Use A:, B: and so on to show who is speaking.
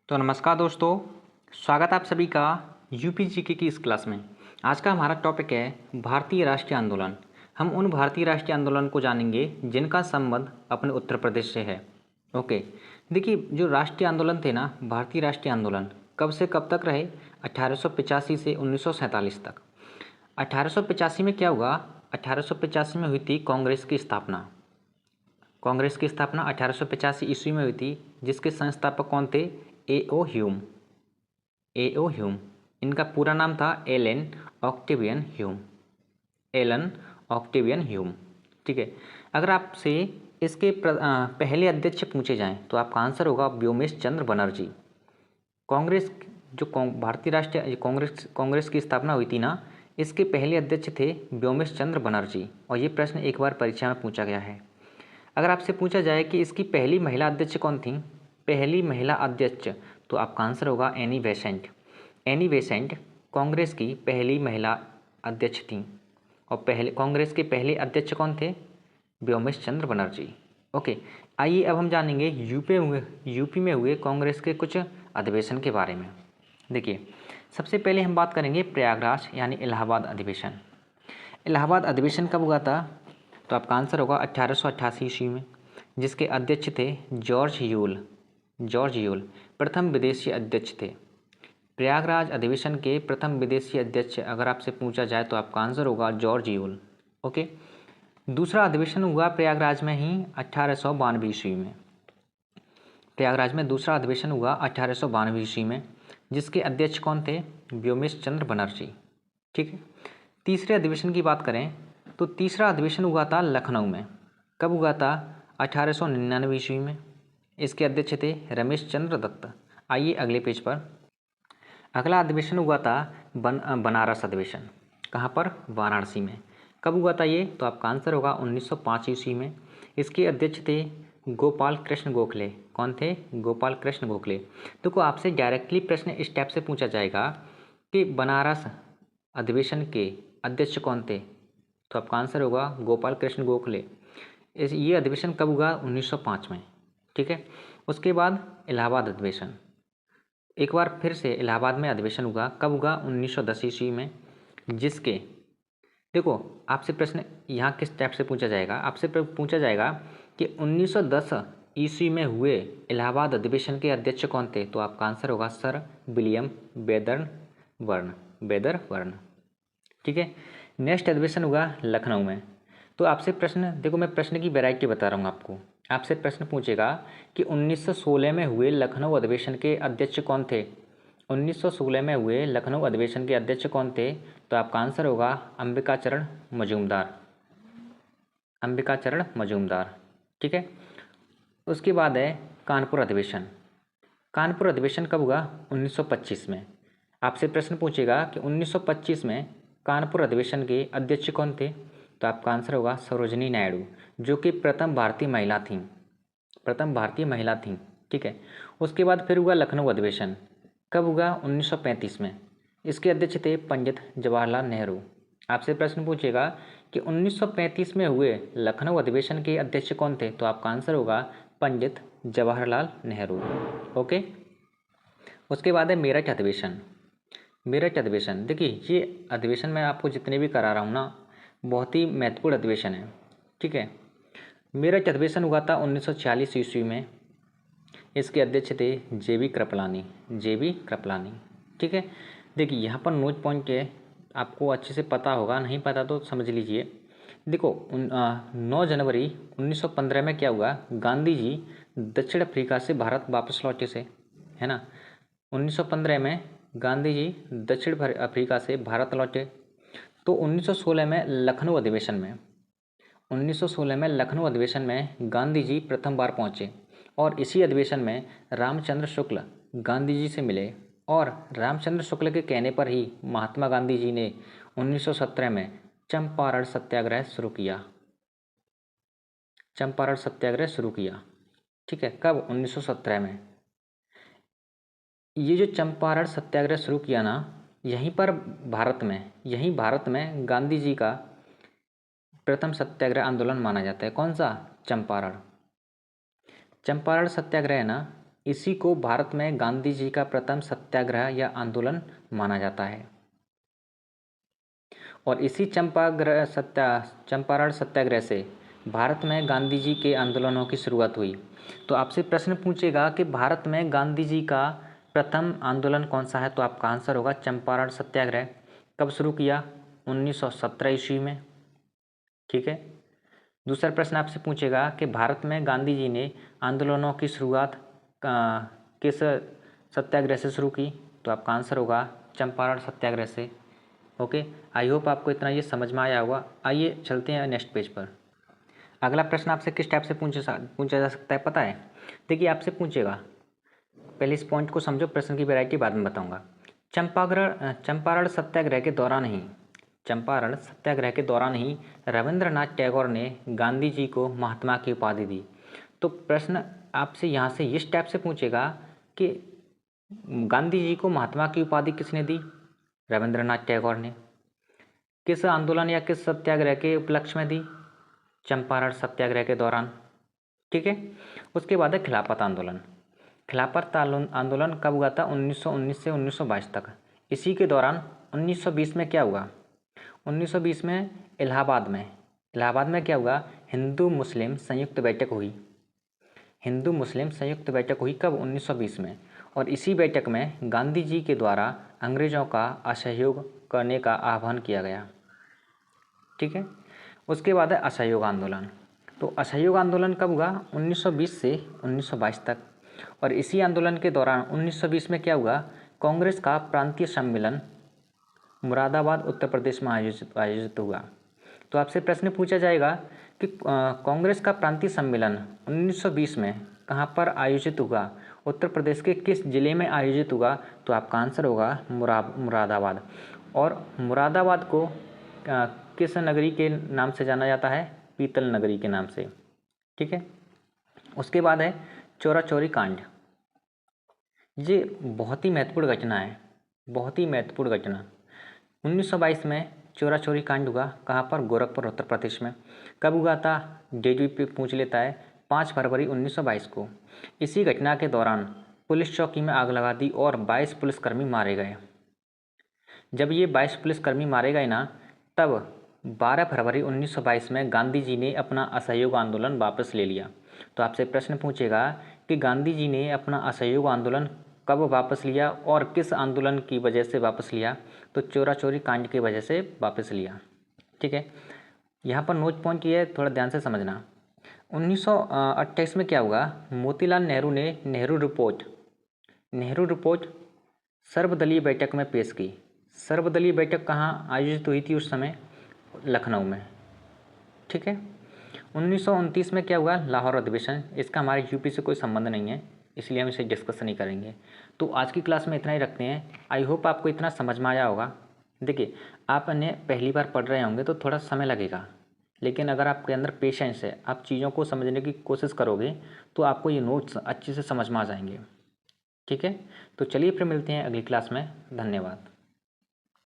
A: तो नमस्कार दोस्तों, स्वागत है आप सभी का यूपी जीके की इस क्लास में। आज का हमारा टॉपिक है भारतीय राष्ट्रीय आंदोलन। हम उन भारतीय राष्ट्रीय आंदोलन को जानेंगे जिनका संबंध अपने उत्तर प्रदेश से है। ओके, देखिए जो राष्ट्रीय आंदोलन थे ना, भारतीय राष्ट्रीय आंदोलन कब से कब तक रहे? 1885 से 1947 तक। 1885 में क्या हुआ? 1885 में हुई थी कांग्रेस की स्थापना। कांग्रेस की स्थापना 1885 ईस्वी में हुई थी, जिसके संस्थापक कौन थे? ए.ओ. ह्यूम। ए.ओ. ह्यूम, इनका पूरा नाम था Allan Octavian Hume. Allan Octavian Hume, ठीक है। अगर आपसे इसके पहले अध्यक्ष पूछे जाएं तो आपका आंसर होगा व्योमेश चंद्र बनर्जी। कांग्रेस जो भारतीय राष्ट्रीय कांग्रेस की स्थापना हुई थी ना, इसके पहले अध्यक्ष थे व्योमेश चंद्र बनर्जी, और ये प्रश्न एक बार परीक्षा में पूछा गया है। अगर आपसे पूछा जाए कि इसकी पहली महिला अध्यक्ष कौन थी, पहली महिला अध्यक्ष, तो आपका आंसर होगा Annie Besant. Annie Besant Congress की पहली महिला अध्यक्ष थी, और कांग्रेस के पहले अध्यक्ष कौन थे? व्योमेश चंद्र बनर्जी। ओके, आइए अब हम जानेंगे यूपी में हुए कांग्रेस के कुछ अधिवेशन के बारे में। देखिए, सबसे पहले हम बात करेंगे प्रयागराज यानी इलाहाबाद अधिवेशन। इलाहाबाद अधिवेशन कब हुआ था? तो आपका आंसर होगा 1888 ईस्वी में, जिसके अध्यक्ष थे जॉर्ज यूल। जॉर्ज यूल प्रथम विदेशी अध्यक्ष थे। प्रयागराज अधिवेशन के प्रथम विदेशी अध्यक्ष अगर आपसे पूछा जाए तो आपका आंसर होगा जॉर्ज यूल। ओके, दूसरा अधिवेशन हुआ प्रयागराज में ही 1892 ईस्वी में। प्रयागराज में दूसरा अधिवेशन हुआ 1892 ईस्वी में, जिसके अध्यक्ष कौन थे? व्योमेश चंद्र बनर्जी, ठीक है। तीसरे अधिवेशन की बात करें तो तीसरा अधिवेशन हुआ था लखनऊ में। कब हुआ था? 1899 ईस्वी में। इसके अध्यक्ष थे रमेश चंद्र दत्त। आइए अगले पेज पर। अगला अधिवेशन हुआ था बनारस अधिवेशन। कहाँ पर? वाराणसी में। कब हुआ था ये? तो आपका आंसर होगा 1905 ईस्वी में। इसके अध्यक्ष थे गोपाल कृष्ण गोखले। कौन थे? गोपाल कृष्ण गोखले। देखो, आपसे डायरेक्टली प्रश्न इस टाइप से पूछा जाएगा कि बनारस अधिवेशन के अध्यक्ष कौन थे, तो आपका आंसर होगा गोपाल कृष्ण गोखले। ये अधिवेशन कब हुआ? 1905 में, ठीक है। उसके बाद इलाहाबाद अधिवेशन, एक बार फिर से इलाहाबाद में अधिवेशन हुआ। कब हुआ? 1910 ईस्वी में, जिसके देखो आपसे प्रश्न यहाँ किस टाइप से पूछा जाएगा, आपसे पूछा जाएगा कि 1910 ईस्वी में हुए इलाहाबाद अधिवेशन के अध्यक्ष कौन थे, तो आपका आंसर होगा सर विलियम बेदरवर्न, ठीक है। नेक्स्ट अधिवेशन हुआ लखनऊ में। तो आपसे प्रश्न देखो, मैं प्रश्न की वैरायटी बता रहा हूँ आपको। आपसे प्रश्न पूछेगा कि 1916 में हुए लखनऊ अधिवेशन के अध्यक्ष कौन थे? 1916 में हुए लखनऊ अधिवेशन के अध्यक्ष कौन थे? तो आपका आंसर होगा अंबिकाचरण मजूमदार। अंबिकाचरण मजूमदार, ठीक है। उसके बाद है कानपुर अधिवेशन। कानपुर अधिवेशन कब हुआ? 1925 में। आपसे प्रश्न पूछेगा कि 1925 में कानपुर अधिवेशन के अध्यक्ष कौन थे, तो आपका आंसर होगा सरोजनी नायडू, जो कि प्रथम भारतीय महिला थीं। प्रथम भारतीय महिला थीं, ठीक है। उसके बाद फिर हुआ लखनऊ अधिवेशन। कब हुआ? 1935 में। इसके अध्यक्ष थे पंडित जवाहरलाल नेहरू। आपसे प्रश्न पूछेगा कि 1935 में हुए लखनऊ अधिवेशन के अध्यक्ष कौन थे, तो आपका आंसर होगा पंडित जवाहरलाल नेहरू। ओके, उसके बाद है मेरठ अधिवेशन। मेरठ अधिवेशन, देखिए ये अधिवेशन मैं आपको जितने भी करा रहा हूँ ना, बहुत ही महत्वपूर्ण अधिवेशन है, ठीक है। मेरठ अधिवेशन हुआ था 1946 ईस्वी में। इसके अध्यक्ष थे जे.बी. कृपलानी, ठीक है। देखिए यहाँ पर नोट पॉइंट है, आपको अच्छे से पता होगा, नहीं पता तो समझ लीजिए। देखो 9 जनवरी 1915 में क्या हुआ? गांधी जी दक्षिण अफ्रीका से भारत वापस लौटे से, है ना। 1915 में गांधी जी दक्षिण अफ्रीका से भारत लौटे। तो 1916 में लखनऊ अधिवेशन में गांधी जी प्रथम बार पहुंचे, और इसी अधिवेशन में रामचंद्र शुक्ल गांधी जी से मिले, और रामचंद्र शुक्ल के कहने पर ही महात्मा गांधी जी ने 1917 में चंपारण सत्याग्रह शुरू किया। चंपारण सत्याग्रह शुरू किया, ठीक है। कब? 1917 में। ये जो चंपारण सत्याग्रह शुरू किया ना, यहीं भारत में गांधी जी का प्रथम सत्याग्रह आंदोलन माना जाता है। कौन सा? चंपारण। चंपारण सत्याग्रह ना इसी को भारत में गांधी जी का प्रथम सत्याग्रह या आंदोलन माना जाता है। और इसी चंपारण सत्याग्रह से भारत में गांधी जी के आंदोलनों की शुरुआत हुई। तो आपसे प्रश्न पूछेगा कि भारत में गांधी जी का प्रथम आंदोलन कौन सा है, तो आपका आंसर होगा चंपारण सत्याग्रह। कब शुरू किया? 1917 ईस्वी में। ठीक है। दूसरा प्रश्न आपसे पूछेगा कि भारत में गांधी जी ने आंदोलनों की शुरुआत किस सत्याग्रह से शुरू की, तो आपका आंसर होगा चंपारण सत्याग्रह से। ओके, आई होप आपको इतना ये समझ में आया होगा। आइए चलते हैं नेक्स्ट पेज पर। अगला प्रश्न आपसे किस टाइप से पूछा जा सकता है पता है? देखिए, आपसे पूछेगा, पहले इस पॉइंट को समझो, प्रश्न की वैरायटी बाद में बताऊंगा। चंपारण सत्याग्रह के दौरान ही रविंद्रनाथ टैगोर ने गांधी जी को महात्मा की उपाधि दी। तो प्रश्न आपसे यहाँ से इस टाइप से पूछेगा कि गांधी जी को महात्मा की उपाधि किसने दी? रविंद्रनाथ टैगोर ने। किस आंदोलन या किस सत्याग्रह के उपलक्ष्य में दी? चंपारण सत्याग्रह के दौरान। ठीक है। उसके बाद है खिलाफत आंदोलन। खिलाफत आंदोलन कब हुआ था? 1919 से 1922 तक। इसी के दौरान 1920 में क्या हुआ? 1920 में इलाहाबाद में क्या हुआ? हिंदू मुस्लिम संयुक्त बैठक हुई। कब? 1920 में। और इसी बैठक में गांधी जी के द्वारा अंग्रेजों का असहयोग करने का आह्वान किया गया। ठीक है। उसके बाद है असहयोग आंदोलन। तो असहयोग आंदोलन कब हुआ? 1920 से 1922 तक। और इसी आंदोलन के दौरान 1920 में क्या हुआ? कांग्रेस का प्रांतीय सम्मेलन मुरादाबाद उत्तर प्रदेश में आयोजित हुआ। तो आपसे प्रश्न पूछा जाएगा कि कांग्रेस का प्रांतीय सम्मेलन 1920 में कहाँ पर आयोजित हुआ? उत्तर प्रदेश के किस जिले में आयोजित हुआ? तो आपका आंसर होगा मुरादाबाद। और मुरादाबाद को किस नगरी के नाम से जाना जाता है? पीतल नगरी के नाम से। ठीक है। उसके बाद है चौरा चौरी कांड। ये बहुत ही महत्वपूर्ण घटना है, 1922 में चौरा चौरी कांड हुआ। कहाँ पर? गोरखपुर उत्तर प्रदेश में। कब हुआ था? डेट भी पूछ लेता है, 5 फरवरी 1922 को। इसी घटना के दौरान पुलिस चौकी में आग लगा दी और 22 पुलिसकर्मी मारे गए। जब ये 22 पुलिसकर्मी मारे गए ना, तब 12 फरवरी 1922 में गांधी जी ने अपना असहयोग आंदोलन वापस ले लिया। तो आपसे प्रश्न पूछेगा कि गांधी जी ने अपना असहयोग आंदोलन कब वापस लिया और किस आंदोलन की वजह से वापस लिया? तो चौरा चौरी कांड की वजह से वापस लिया। ठीक है। यहाँ पर नोट पॉइंट ये है, थोड़ा ध्यान से समझना। 1928 में क्या हुआ? मोतीलाल नेहरू ने नेहरू रिपोर्ट सर्वदलीय बैठक में पेश की। सर्वदलीय बैठक कहाँ आयोजित हुई थी उस समय? लखनऊ में। ठीक है। 1929 में क्या हुआ? लाहौर अधिवेशन। इसका हमारे यूपी से कोई संबंध नहीं है, इसलिए हम इसे डिस्कस नहीं करेंगे। तो आज की क्लास में इतना ही रखते हैं। आई होप आपको इतना समझ में आया होगा। देखिए, आप इन्हें पहली बार पढ़ रहे होंगे तो थोड़ा समय लगेगा, लेकिन अगर आपके अंदर पेशेंस है, आप चीज़ों को समझने की कोशिश करोगे, तो आपको ये नोट्स अच्छे से समझ में आ जाएंगे। ठीक है। तो चलिए फिर मिलते हैं अगली क्लास में। धन्यवाद।